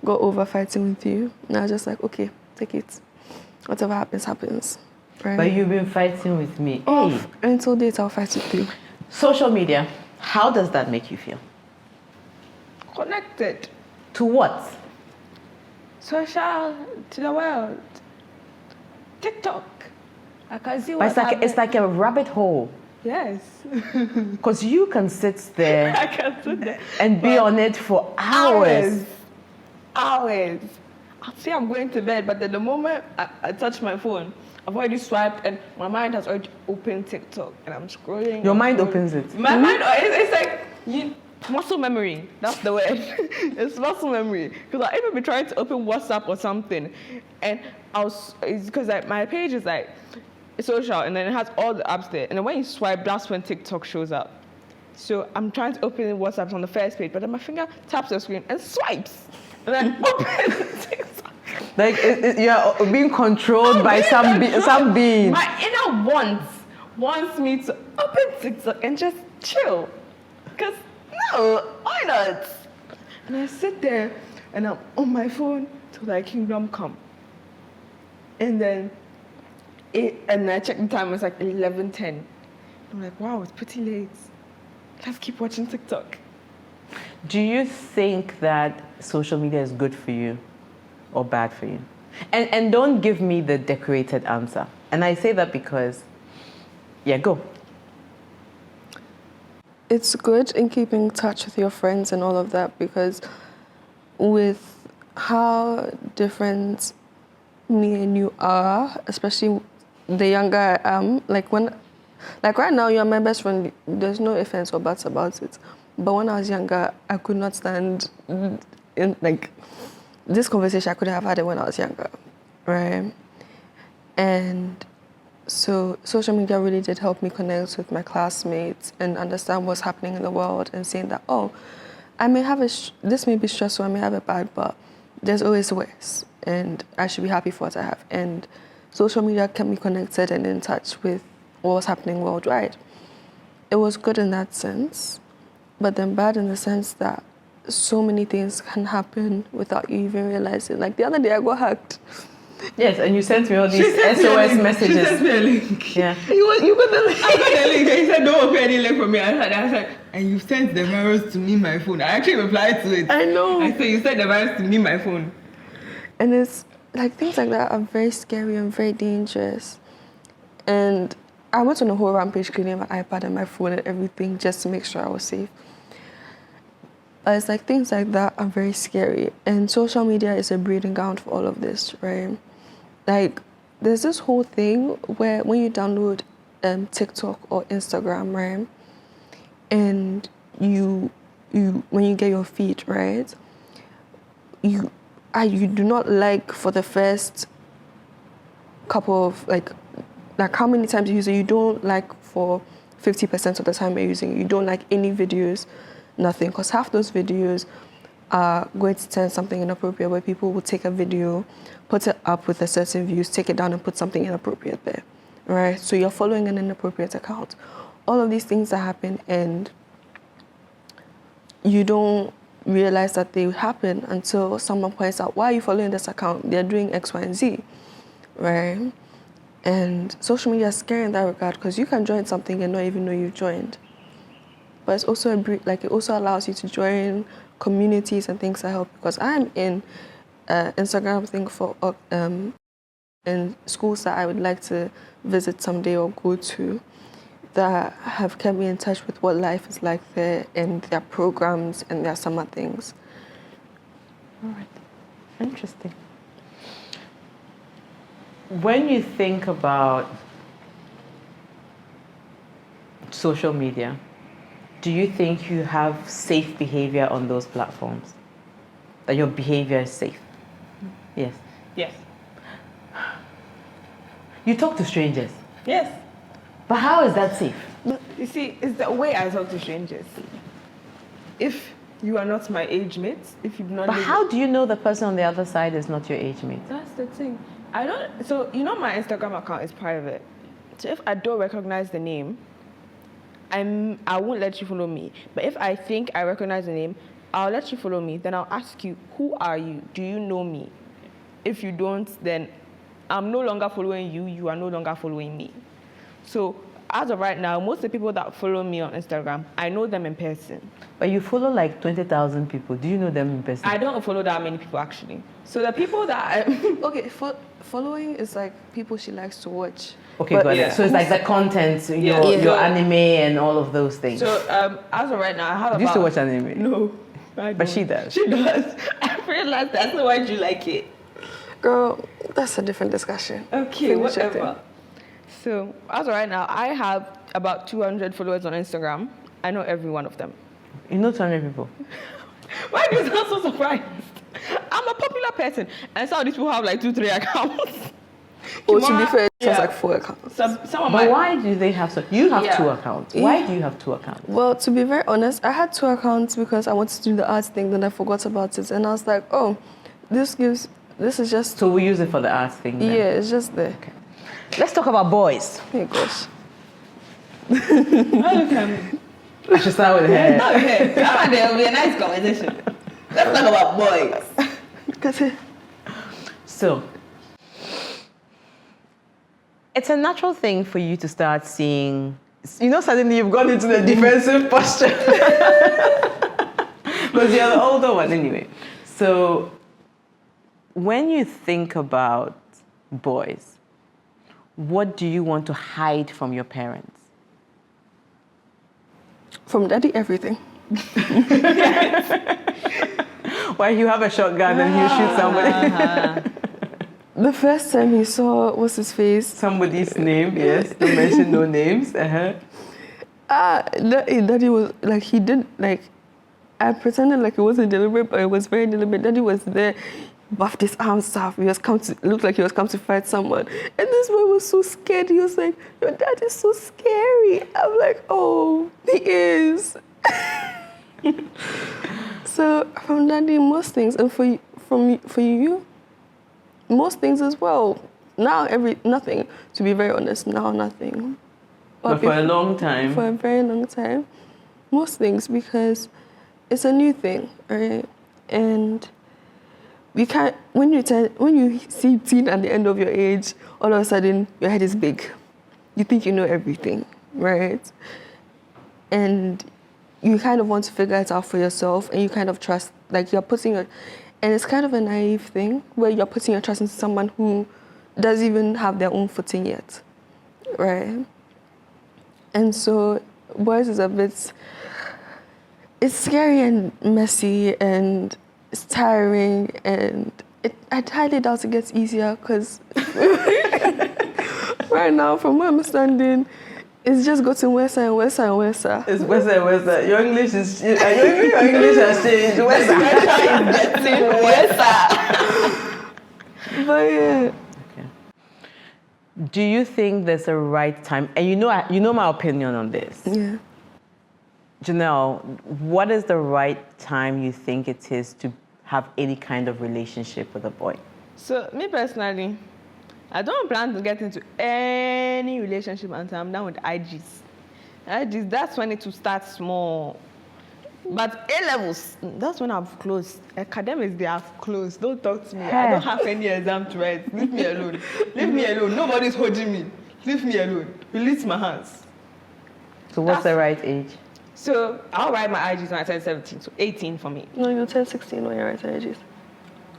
Speaker 4: got over fighting with you. And I was just like, okay, take it. Whatever happens, happens. Right?
Speaker 3: But you've been fighting with me. Hey.
Speaker 4: Until date, I'll fight with you.
Speaker 3: Social media, how does that make you feel?
Speaker 5: Connected.
Speaker 3: To what?
Speaker 5: Social to the world. TikTok. I can see
Speaker 3: But
Speaker 5: what's happening.
Speaker 3: it's like a rabbit hole.
Speaker 5: Yes.
Speaker 3: Because you can sit there
Speaker 5: I can sit there.
Speaker 3: and be on it for hours.
Speaker 5: Hours. I'll say I'm going to bed, but then the moment I touch my phone, I've already swiped and my mind has already opened TikTok and I'm scrolling.
Speaker 3: Your mind
Speaker 5: scrolling.
Speaker 3: opens it.
Speaker 5: My mind, it's like muscle memory. That's the word. It's muscle memory. Because I'll even be trying to open WhatsApp or something, and it's because my page is like social, and then it has all the apps there, and then when you swipe, that's when TikTok shows up. So I'm trying to open WhatsApp on the first page, but then my finger taps the screen and swipes, and then opens TikTok.
Speaker 3: Like you're being controlled by some being.
Speaker 5: My inner wants me to open TikTok and just chill. Because, no, why not? And I sit there and I'm on my phone till like Kingdom Come. And then I check the time, it's like 11:10. I'm like, wow, it's pretty late. Let's keep watching TikTok.
Speaker 3: Do you think that social media is good for you or bad for you? And don't give me the decorated answer. And I say that because, yeah, go.
Speaker 4: It's good in keeping in touch with your friends and all of that, because with how different me and you are, especially the younger I am, like right now you're my best friend, there's no offense or buts about it. But when I was younger, I could not stand in like this conversation. I couldn't have had it when I was younger, right? And so social media really did help me connect with my classmates and understand what's happening in the world, and saying that, oh, I may have this may be stressful, I may have it bad, but there's always worse, and I should be happy for what I have. And social media kept me connected and in touch with what was happening worldwide. It was good in that sense, but then bad in the sense that so many things can happen without you even realizing. Like the other day, I got hacked.
Speaker 3: Yes, and you sent me all these SOS messages.
Speaker 5: She sent me a link.
Speaker 3: Yeah.
Speaker 5: You got the link. I got the link. He said, don't open any link for me. I said, and you sent the virus to me, my phone. I actually replied to it.
Speaker 4: I know.
Speaker 5: I said, you sent the virus to me, my phone.
Speaker 4: And it's like things like that are very scary and very dangerous. And I went on a whole rampage cleaning my iPad and my phone and everything just to make sure I was safe. But it's like things like that are very scary. And social media is a breeding ground for all of this, right? Like, there's this whole thing where when you download TikTok or Instagram, right, and you when you get your feed, right, you do not like for the first couple of like how many times you use it, you don't like for 50% of the time you're using it. You don't like any videos, nothing, because half those videos are going to turn something inappropriate, where people will take a video, put it up with a certain views, take it down and put something inappropriate there, right? So you're following an inappropriate account. All of these things that happen, and you don't realize that they happen until someone points out, why are you following this account? They're doing X, Y, and Z, right? And social media is scary in that regard because you can join something and not even know you've joined. But it's also it also allows you to join communities and things that help. Because I'm in Instagram thing for in schools that I would like to visit someday or go to, that have kept me in touch with what life is like there and their programs and their summer things.
Speaker 3: All right. Interesting. When you think about social media, do you think you have safe behavior on those platforms? That your behavior is safe? Yes.
Speaker 5: Yes.
Speaker 3: You talk to strangers,
Speaker 5: Yes.
Speaker 3: but how is that safe?
Speaker 5: But you see, it's the way I talk to strangers. If you are not my age mate, if you've not
Speaker 3: But
Speaker 5: lived-
Speaker 3: how do you know the person on the other side is not your age mate?
Speaker 5: That's the thing. I don't. So you know, my Instagram account is private. So if I don't recognize the name, I won't let you follow me. But if I think I recognize the name, I'll let you follow me. Then I'll ask you, who are you? Do you know me? If you don't, then I'm no longer following you. You are no longer following me. So as of right now, most of the people that follow me on Instagram, I know them in person.
Speaker 3: But you follow like 20,000 people. Do you know them in person?
Speaker 5: I don't follow that many people actually. So the people that
Speaker 4: Okay, following is like people she likes to watch.
Speaker 3: Okay,
Speaker 5: But
Speaker 3: got
Speaker 5: yeah.
Speaker 3: it. So it's like the content, your
Speaker 5: Yeah.
Speaker 3: your anime and all of those things.
Speaker 5: So as of right now, I have
Speaker 3: Do you still
Speaker 5: about-
Speaker 3: watch anime?
Speaker 5: No, I
Speaker 3: But
Speaker 5: don't.
Speaker 3: she does.
Speaker 5: She does. I realized that's why you like it.
Speaker 4: Girl, that's a different discussion.
Speaker 5: Okay,
Speaker 4: Finish it
Speaker 5: whatever. So as of right now, I have about 200 followers on Instagram. I know every one of them.
Speaker 3: You know 200 people.
Speaker 5: Why do you sound so surprised? I'm a popular person, and some of these people have like 2-3 accounts.
Speaker 4: Oh, to be fair, it's
Speaker 5: Yeah.
Speaker 4: like 4 accounts.
Speaker 5: Some of
Speaker 3: But
Speaker 5: my
Speaker 3: why do they have so? You have
Speaker 5: Yeah.
Speaker 3: 2 accounts. Why do you have 2 accounts?
Speaker 4: Well, to be very honest, I had 2 accounts because I wanted to do the arts thing, then I forgot about it. And I was like, oh, this is just,
Speaker 3: So we use it for the arts thing. Then.
Speaker 4: yeah, it's just there.
Speaker 3: Let's talk about boys.
Speaker 4: Oh gosh.
Speaker 5: look at me.
Speaker 3: I should start with her.
Speaker 5: Okay, there'll be a nice conversation. Let's talk about boys.
Speaker 4: That's it.
Speaker 3: So, it's a natural thing for you to start seeing, suddenly you've gone into the defensive posture. Because you're the older one anyway. So, when you think about boys, what do you want to hide from your parents?
Speaker 4: From daddy, everything.
Speaker 3: Why you have a shotgun and you shoot somebody?
Speaker 4: The first time he saw, what's his face?
Speaker 3: Somebody's name, yes. Don't mention no names.
Speaker 4: Daddy was like, he did, like, I pretended like it wasn't deliberate, but it was very deliberate. Daddy was there, buffed his arms off. Looked like he was come to fight someone. And this boy was so scared. He was like, your dad is so scary. I'm like, oh, he is. So from daddy, most things, and for you, most things as well. Now nothing. To be very honest, now nothing.
Speaker 3: But for a long time.
Speaker 4: For a very long time, most things, because it's a new thing, right? And we can't. When you see teen at the end of your age, all of a sudden your head is big. You think you know everything, right? And you kind of want to figure it out for yourself, and you kind of trust, like you're putting your, and it's kind of a naive thing where you're putting your trust into someone who doesn't even have their own footing yet, right? And so boys is a bit, it's scary and messy and it's tiring, and I highly doubt it gets easier because right now, from what I'm standing, it's just gotten worse and worse and worse.
Speaker 3: It's worse and worse. Your English is your English has changed. Worse is getting worse.
Speaker 4: But yeah.
Speaker 3: Do you think there's a right time? And you know my opinion on this.
Speaker 4: Yeah.
Speaker 3: Janelle, what is the right time you think it is to have any kind of relationship with a boy?
Speaker 5: So me personally, I don't plan to get into any relationship until I'm done with IGs. IGs, that's when it will start small. But A levels, that's when I've closed. Academics, they have closed. Don't talk to me. I don't have any exam to write. Leave me alone. Leave me alone. Nobody's holding me. Leave me alone. Release my hands.
Speaker 3: So what's the right age?
Speaker 5: So I'll write my IGs when I turn 17. So 18 for me.
Speaker 4: No, you turn 16 when you're writing IGs.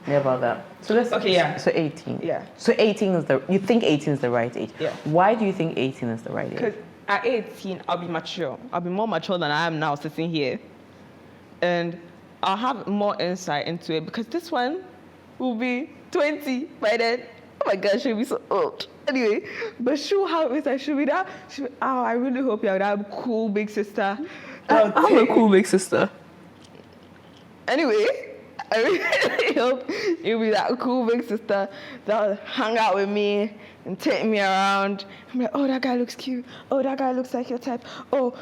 Speaker 3: Yeah, about that. So let's.
Speaker 5: Okay, yeah.
Speaker 3: So 18.
Speaker 5: Yeah.
Speaker 3: So 18 is you think 18 is the right age?
Speaker 5: Yeah.
Speaker 3: Why do you think 18 is the right age?
Speaker 5: Because at 18, I'll be mature. I'll be more mature than I am now sitting here. And I'll have more insight into it because this one will be 20 by then. Oh my gosh, she'll be so old. Anyway, but she'll have insight. She'll be that. I really hope you're that cool big sister.
Speaker 4: I'm a cool big sister.
Speaker 5: Anyway, I really hope you'll be that cool big sister that'll hang out with me and take me around. I'm like, oh, that guy looks cute. Oh, that guy looks like your type. Oh,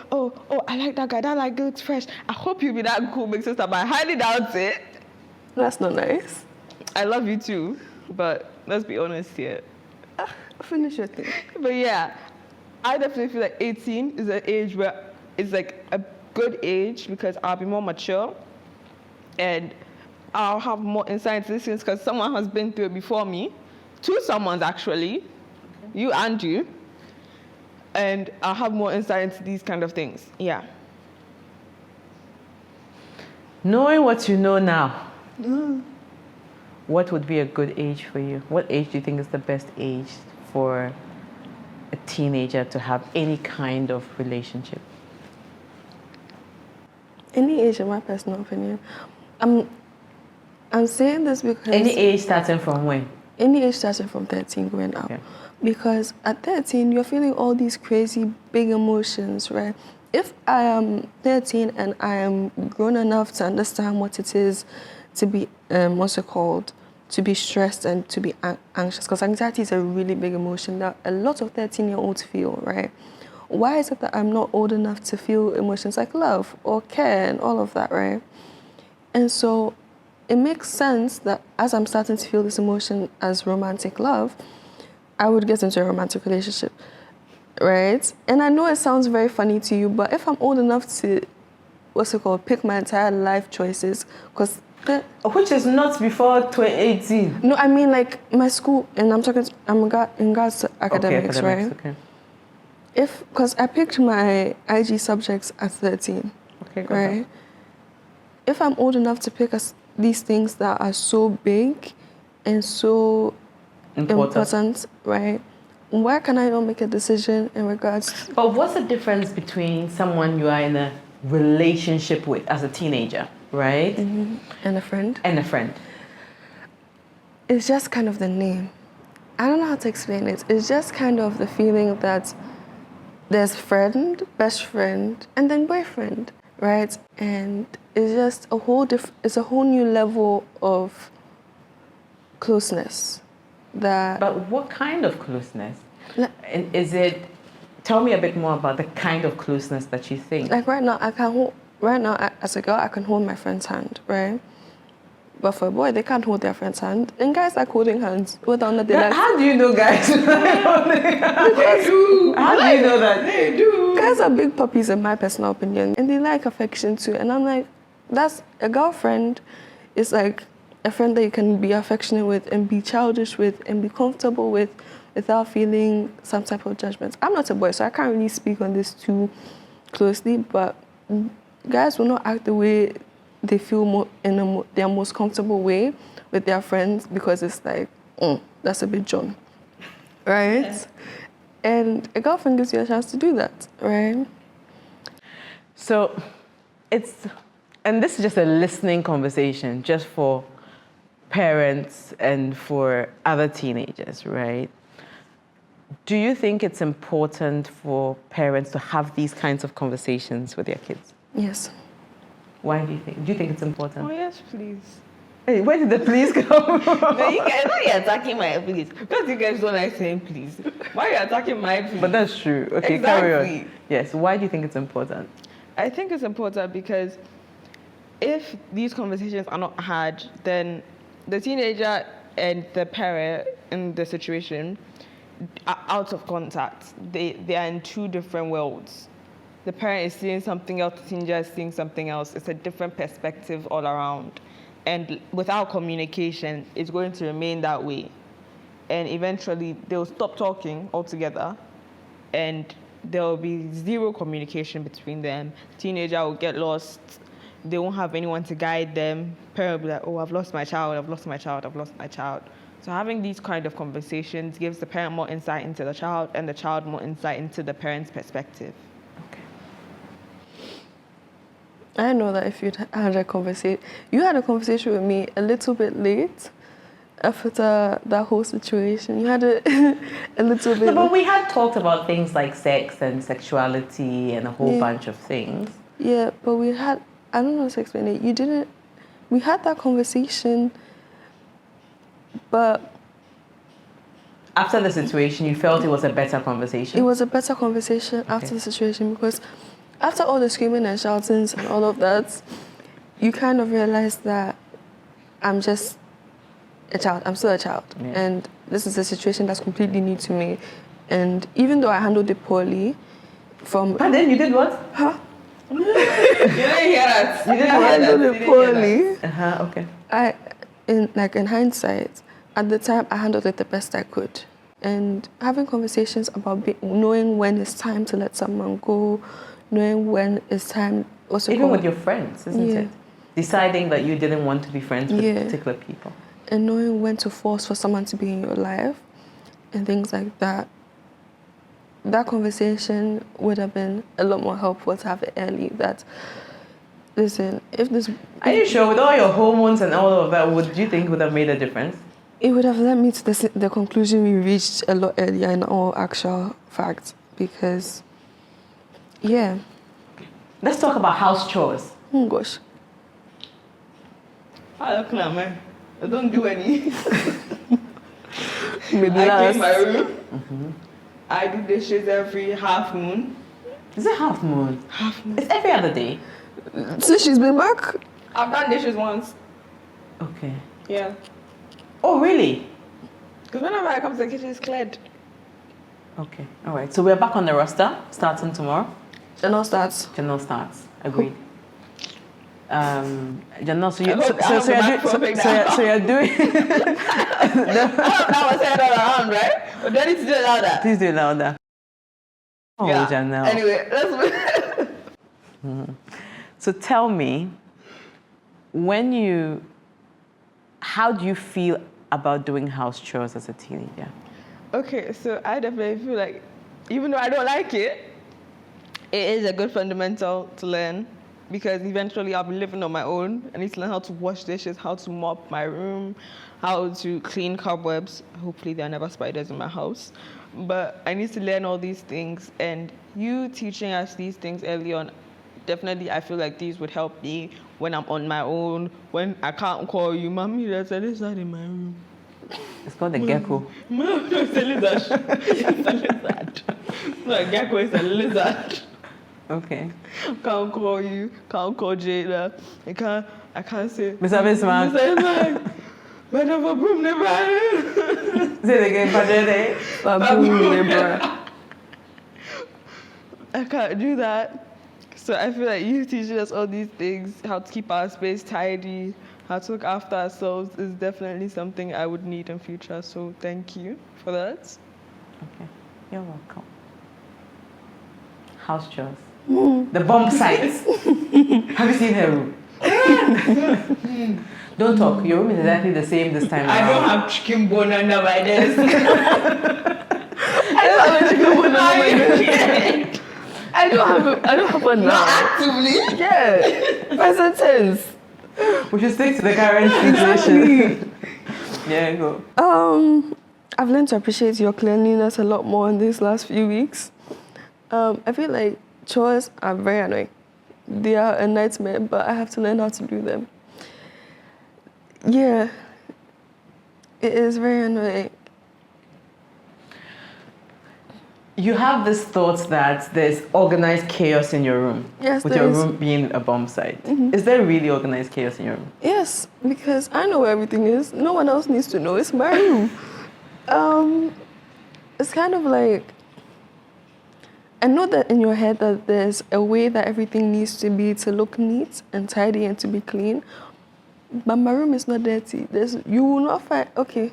Speaker 5: I like that guy. That like looks fresh. I hope you'll be that cool big sister, but I highly doubt it.
Speaker 4: That's not nice.
Speaker 5: I love you too, but let's be honest here.
Speaker 4: Finish your thing.
Speaker 5: But yeah, I definitely feel like 18 is an age where it's like a good age because I'll be more mature and I'll have more insight into these things because someone has been through it before me. Two someones actually, you and you. And I'll have more insight into these kind of things. Yeah.
Speaker 3: Knowing what you know now, what would be a good age for you? What age do you think is the best age for a teenager to have any kind of relationship?
Speaker 4: Any age, in my personal opinion. I'm saying this because...
Speaker 3: Any age starting from when?
Speaker 4: Any age starting from 13 going up.
Speaker 3: Okay.
Speaker 4: Because at 13, you're feeling all these crazy big emotions, right? If I am 13 and I am grown enough to understand what it is to be, to be stressed and to be anxious, because anxiety is a really big emotion that a lot of 13-year-olds feel, right? Why is it that I'm not old enough to feel emotions like love or care and all of that, right? And so it makes sense that as I'm starting to feel this emotion as romantic love, I would get into a romantic relationship, right? And I know it sounds very funny to you, but if I'm old enough to, pick my entire life choices, because...
Speaker 3: Which is not before 2018.
Speaker 4: No, I mean like my school, and I'm in regards to academics, right?
Speaker 3: Okay.
Speaker 4: Because I picked my IG subjects at 13,
Speaker 3: Okay,
Speaker 4: right? If I'm old enough to pick these things that are so big and so important, right? Why can I not make a decision in regards to...
Speaker 3: But what's the difference between someone you are in a relationship with as a teenager, right?
Speaker 4: Mm-hmm. And a friend?
Speaker 3: And a friend.
Speaker 4: It's just kind of the name. I don't know how to explain it. It's just kind of the feeling that there's friend, best friend, and then boyfriend, right? And it's just it's a whole new level of closeness.
Speaker 3: But what kind of closeness? And is it? Tell me a bit more about the kind of closeness that you think.
Speaker 4: Like right now, as a girl, I can hold my friend's hand, right? But for a boy, they can't hold their friend's hand. And guys like holding hands, whether or not they like...
Speaker 3: How do you know guys? They do. How do you know that?
Speaker 6: They do.
Speaker 4: Guys are big puppies in my personal opinion. And they like affection too. And I'm like, that's a girlfriend. Is like a friend that you can be affectionate with and be childish with and be comfortable with without feeling some type of judgment. I'm not a boy, so I can't really speak on this too closely, but guys will not act the way they feel in their most comfortable way with their friends because it's like, that's a bit John, right? Yeah. And a girlfriend gives you a chance to do that, right?
Speaker 3: So and this is just a listening conversation just for parents and for other teenagers, right? Do you think it's important for parents to have these kinds of conversations with their kids?
Speaker 4: Yes.
Speaker 3: Why do you think? Do you think it's important?
Speaker 5: Oh, yes, please.
Speaker 3: Hey, where did the please come from?
Speaker 5: No, you guys, why are you attacking my please? Because you guys don't like saying please. Why are you attacking my please?
Speaker 3: But that's true. Okay,
Speaker 5: exactly.
Speaker 3: Carry on. Yes, why do you think it's important?
Speaker 5: I think it's important because if these conversations are not had, then the teenager and the parent in the situation are out of contact. They are in two different worlds. the parent is seeing something else, the teenager is seeing something else. It's a different perspective all around. And without communication, it's going to remain that way. And eventually, they'll stop talking altogether, and there will be zero communication between them. Teenager will get lost. They won't have anyone to guide them. Parent will be like, oh, I've lost my child, I've lost my child, I've lost my child. So having these kind of conversations gives the parent more insight into the child and the child more insight into the parent's perspective.
Speaker 3: Okay.
Speaker 4: I know that if you'd had a conversation, you had a conversation with me a little bit late after that whole situation. You had a little bit.
Speaker 3: No, but we had talked about things like sex and sexuality and a whole bunch of things.
Speaker 4: Yeah, but we had, I don't know how to explain it. You didn't, we had that conversation, but
Speaker 3: After the situation, you felt it was a better conversation?
Speaker 4: it was a better conversation after the situation, because after all the screaming and shoutings and all of that, you kind of realize that I'm just a child. I'm still a child.
Speaker 3: Yeah.
Speaker 4: And this is a situation that's completely new to me. And even though I handled it poorly, from...
Speaker 3: But then you did what?
Speaker 5: You didn't hear that. You didn't
Speaker 4: I handled it poorly.
Speaker 3: Okay.
Speaker 4: In hindsight, at the time, I handled it the best I could. And having conversations about knowing when it's time to let someone go, knowing when it's time also...
Speaker 3: Even with your friends, isn't
Speaker 4: Yeah.
Speaker 3: it? Deciding that you didn't want to be friends with particular people.
Speaker 4: And knowing when to force for someone to be in your life and things like that. That conversation would have been a lot more helpful to have it early. That, listen, if this...
Speaker 3: Are you sure with all your hormones and all of that, would you think would have made a difference?
Speaker 4: It would have led me to the conclusion we reached a lot earlier in all actual fact. Because, yeah.
Speaker 3: Let's talk about house chores.
Speaker 4: Oh gosh.
Speaker 5: I don't know, man. I don't do any.
Speaker 4: Maybe
Speaker 5: I
Speaker 4: last.
Speaker 5: clean my room. I do dishes every half moon.
Speaker 3: Is it half moon?
Speaker 5: Half moon.
Speaker 3: It's every other day.
Speaker 4: So she's been back?
Speaker 5: I've done dishes once.
Speaker 3: Okay.
Speaker 5: Yeah.
Speaker 3: Oh, really?
Speaker 5: Because whenever I come to the kitchen, it's cleared.
Speaker 3: Okay. All right. So we're back on the roster, starting tomorrow.
Speaker 4: Janelle starts.
Speaker 3: Janelle starts. Agreed. Janelle, so you're doing...
Speaker 5: That was said all around, right? But don't need to do it louder.
Speaker 3: Please do it louder. Oh,
Speaker 5: Yeah.
Speaker 3: Janelle.
Speaker 5: Anyway, let's...
Speaker 3: So tell me, how do you feel about doing house chores as a teenager?
Speaker 5: Okay, so I definitely feel like, even though I don't like it, it is a good fundamental to learn, because eventually I'll be living on my own. I need to learn how to wash dishes, how to mop my room, how to clean cobwebs. Hopefully there are never spiders in my house. But I need to learn all these things, and you teaching us these things early on, definitely I feel like these would help me when I'm on my own, when I can't call you, Mommy, there's a lizard in my room.
Speaker 3: It's called the gecko.
Speaker 5: No, it's a lizard. It's a lizard. No, a gecko is a lizard.
Speaker 3: Okay.
Speaker 5: Can't call you, can't call Jada. I can't say
Speaker 3: Mr. Bismarck.
Speaker 5: Mr. Bismarck. But I'm a broom never.
Speaker 3: Say it again, Padre.
Speaker 5: I can't do that. So I feel like you teaching us all these things, how to keep our space tidy, how to look after ourselves, is definitely something I would need in future. So thank you for that.
Speaker 3: Okay. You're welcome. House chores. The bomb sites. Have you seen her room? Don't talk. Your room is exactly the same this time
Speaker 5: I
Speaker 3: around.
Speaker 5: don't have chicken bone under my desk.
Speaker 4: I don't have a now.
Speaker 5: Actively?
Speaker 4: Yeah. Present tense.
Speaker 3: We should stick to the current situation. Yeah, go.
Speaker 4: I've learned to appreciate your cleanliness a lot more in these last few weeks. I feel like chores are very annoying. They are a nightmare, but I have to learn how to do them. Yeah, it is very annoying.
Speaker 3: You have this thought that there's organized chaos in your room.
Speaker 4: Yes,
Speaker 3: with
Speaker 4: there
Speaker 3: your
Speaker 4: is.
Speaker 3: room being a bomb site. Is there really organized chaos in your room?
Speaker 4: Yes, because I know where everything is. No one else needs to know. It's my room. It's kind of like, I know that in your head that there's a way that everything needs to be to look neat and tidy and to be clean. But my room is not dirty. You will not find, okay.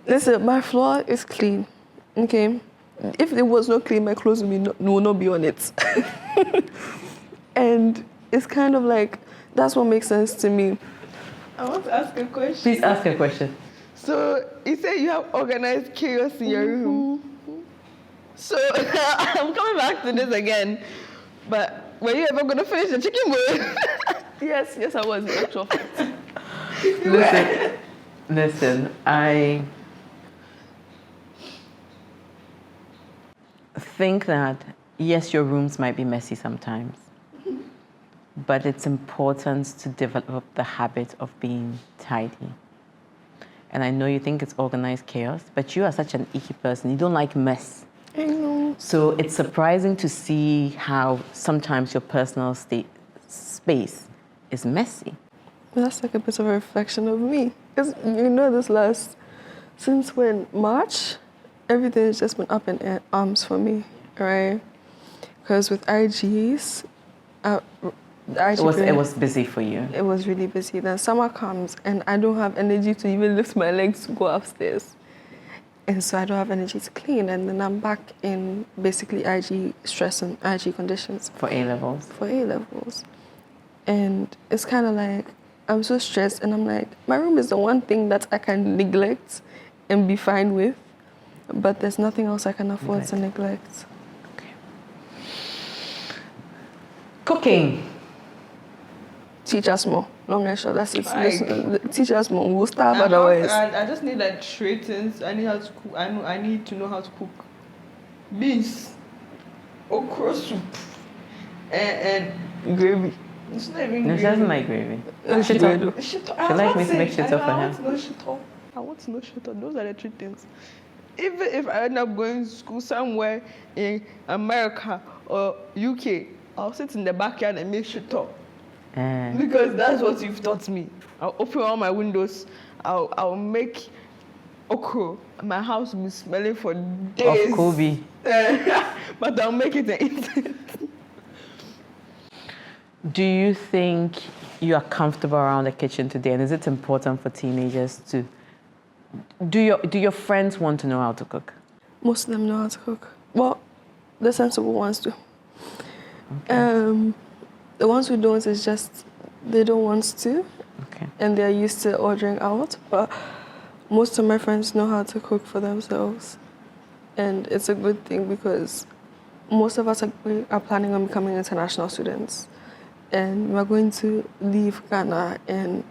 Speaker 4: Listen, my floor is clean, okay? If it was not clean, my clothes will not be on it. And it's kind of like, that's what makes sense to me.
Speaker 5: I want to ask a question.
Speaker 3: Please ask a question.
Speaker 5: So you say you have organized chaos in your room. So I'm coming back to this again. But were you ever gonna finish the chicken bowl?
Speaker 4: Yes, I was, in actual fact.
Speaker 3: Listen, I think that, yes, your rooms might be messy sometimes, but it's important to develop the habit of being tidy. And I know you think it's organized chaos, but you are such an icky person. You don't like mess.
Speaker 4: I know.
Speaker 3: So it's surprising to see how sometimes your personal space is messy.
Speaker 4: That's like a bit of a reflection of me. Because since when? March? Everything has just been up in arms for me, right? Because with IGs,
Speaker 3: it was busy for you.
Speaker 4: It was really busy. Then summer comes and I don't have energy to even lift my legs to go upstairs. And so I don't have energy to clean. And then I'm back in basically IG stress and IG conditions.
Speaker 3: For A-levels?
Speaker 4: For A-levels. And it's kind of like, I'm so stressed and I'm like, my room is the one thing that I can neglect and be fine with. But there's nothing else I can afford to neglect.
Speaker 3: Okay. Cooking.
Speaker 4: Teach us more. Long and short, that's it. Teach us more. We'll starve otherwise.
Speaker 5: I just need like straight things. I need how to cook. I need to know how to cook beans, okra soup, and
Speaker 4: Gravy.
Speaker 5: it's not even
Speaker 3: No, she doesn't like gravy.
Speaker 4: She do.
Speaker 3: She like me to make shit up for
Speaker 5: I
Speaker 3: her.
Speaker 5: want to know shit up. I want to know shit up. Those are the three things. Even if I end up going to school somewhere in America or UK, I'll sit in the backyard and make shit up. Because that's what you've taught me. I'll open all my windows. I'll make okra. My house will be smelling for days.
Speaker 3: Of Kobe.
Speaker 5: But I'll make it and eat it.
Speaker 3: Do you think you are comfortable around the kitchen today? And is it important for teenagers to... Do your friends want to know how to cook?
Speaker 4: Most of them know how to cook. Well, the sensible ones do.
Speaker 3: Okay.
Speaker 4: The ones who don't is just they don't want to.
Speaker 3: Okay.
Speaker 4: And they're used to ordering out. But most of my friends know how to cook for themselves. And it's a good thing because most of us are planning on becoming international students. And we're going to leave Ghana and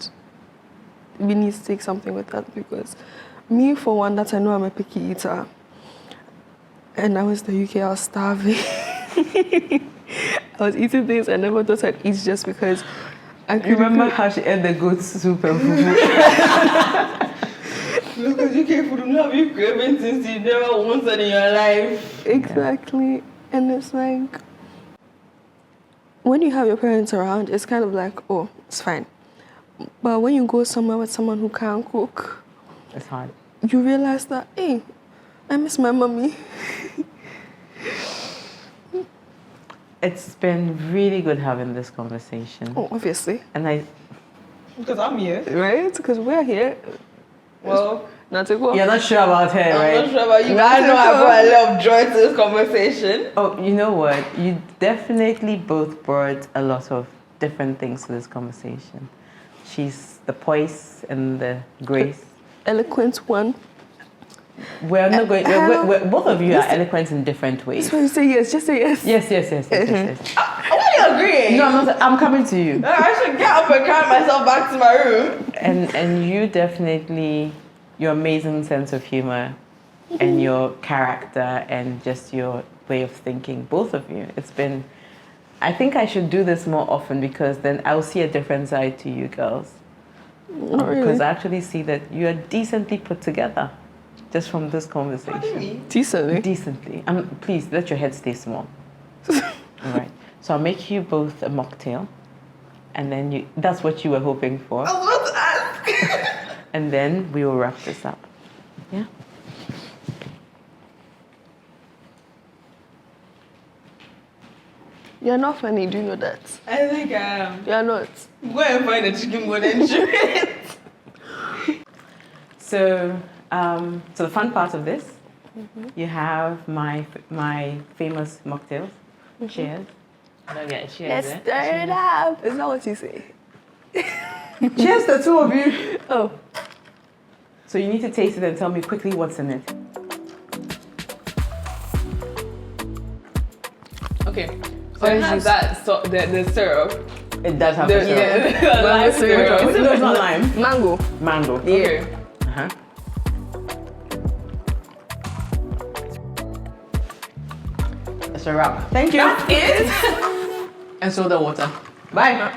Speaker 4: we need to take something with that because me, for one, that I know I'm a picky eater. And I was in the UK, I was starving. I was eating things I never thought I'd eat just because I couldn't.
Speaker 3: Remember how she ate the goat soup and fufu?
Speaker 5: Because UK food will have you craving things you never wanted in your life.
Speaker 4: Exactly. And it's like, when you have your parents around, it's kind of like, oh, it's fine. But when you go somewhere with someone who can't cook,
Speaker 3: It's hard.
Speaker 4: you realize that, hey, I miss my mommy.
Speaker 3: It's been really good having this conversation.
Speaker 4: Oh, obviously.
Speaker 3: And
Speaker 5: Because I'm here.
Speaker 4: Right? Because we're here.
Speaker 5: Well,
Speaker 4: Not to go.
Speaker 3: you're not sure about her,
Speaker 5: I'm
Speaker 3: right?
Speaker 5: not sure about you, but I know I brought a lot of joy to this conversation.
Speaker 3: Oh, you know what? You definitely both brought a lot of different things to this conversation. She's the poise and the grace.
Speaker 4: Eloquent one.
Speaker 3: We're not going. Both of you are eloquent in different ways.
Speaker 4: That's why you say yes. Just say yes.
Speaker 3: Yes.
Speaker 5: Why are you agreeing?
Speaker 3: No, I'm coming to you.
Speaker 5: I should get up and carry myself back to my room.
Speaker 3: And you definitely, your amazing sense of humor and your character and just your way of thinking, both of you. It's been, I think I should do this more often because then I'll see a different side to you girls.
Speaker 4: Not really.
Speaker 3: Because I actually see that you are decently put together just from this conversation.
Speaker 4: Decently.
Speaker 3: Decently. Please, let your head stay small. All right. So I'll make you both a mocktail. And then that's what you were hoping for.
Speaker 5: I was about to ask.
Speaker 3: And then we will wrap this up. Yeah?
Speaker 4: You're not funny, do you know that?
Speaker 5: I think I am.
Speaker 4: You're not.
Speaker 5: Go and find a chicken bone and chew it.
Speaker 3: So, so the fun part of this, you have my famous mocktails. Cheers.
Speaker 5: I don't get cheers.
Speaker 4: Let's stir it up. Is that what you say?
Speaker 3: Cheers, the two of you.
Speaker 4: Oh.
Speaker 3: So you need to taste it and tell me quickly what's in it.
Speaker 5: Okay. So it has that the syrup.
Speaker 3: It does have
Speaker 5: The,
Speaker 3: the syrup.
Speaker 5: yeah, lime syrup.
Speaker 3: No, it's not lime.
Speaker 4: Mango.
Speaker 3: Mango.
Speaker 5: Okay.
Speaker 3: Uh-huh. It's a wrap. Thank you.
Speaker 5: That's it.
Speaker 3: And soda water. Bye.